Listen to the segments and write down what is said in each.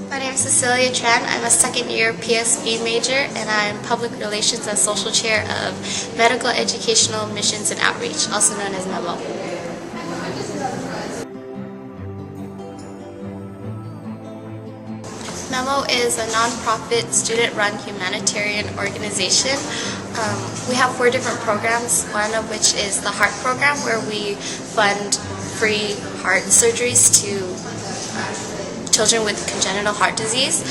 My name is Cecilia Tran. I'm a second-year PSB major, and I'm Public Relations and Social Chair of Medical Educational Missions and Outreach, also known as M.E.M.O. M.E.M.O is a non-profit, student-run humanitarian organization. We have 4 different programs, one of which is the Heart Program, where we fund free heart surgeries to children with congenital heart disease.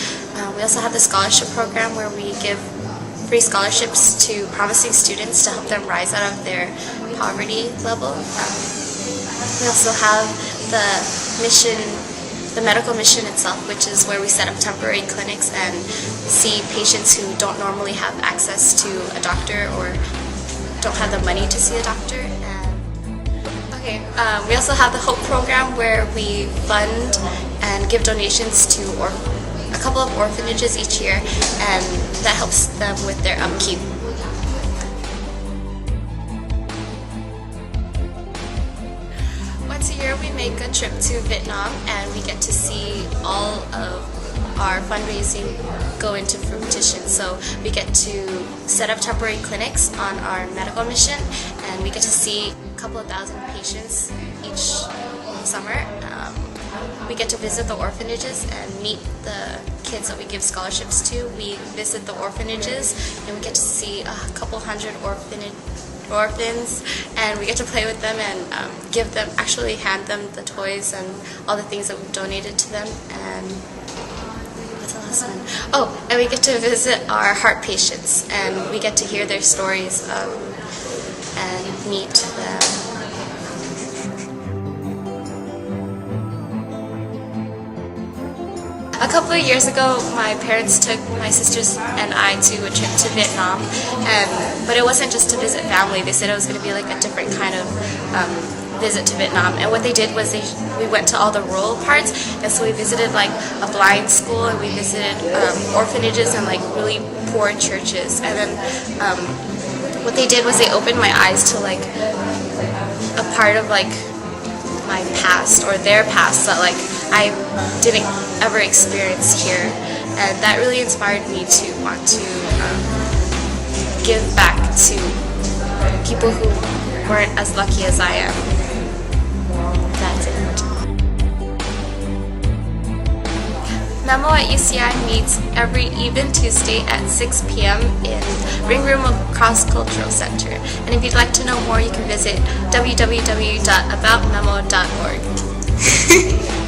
We also have the Scholarship Program, where we give free scholarships to promising students to help them rise out of their poverty level. We also have the medical mission itself, which is where we set up temporary clinics and see patients who don't normally have access to a doctor or don't have the money to see a doctor. We also have the Hope Program, where we fund and give donations to a couple of orphanages each year, and that helps them with their upkeep. Once a year we make a trip to Vietnam, and we get to see all of our fundraising go into fruition. So we get to set up temporary clinics on our medical mission, and we get to see a couple of thousand patients each summer. We get to visit the orphanages and meet the kids that we give scholarships to. We visit the orphanages, and we get to see a couple hundred orphans, and we get to play with them and actually hand them the toys and all the things that we've donated to them. And what's the last one? Oh, and we get to visit our heart patients, and we get to hear their stories and meet them. A couple of years ago, my parents took my sisters and I to a trip to Vietnam, but it wasn't just to visit family. They said it was going to be like a different kind of visit to Vietnam. And what they did was we went to all the rural parts, and so we visited like a blind school, and we visited orphanages and like really poor churches. And then what they did was they opened my eyes to like a part of like my past or their past that like I didn't ever experience here, and that really inspired me to want to give back to people who weren't as lucky as I am. That's it. M.E.M.O at UCI meets every even Tuesday at 6 p.m. in Ring Room Cross Cultural Center. And if you'd like to know more, you can visit www.aboutmemo.org.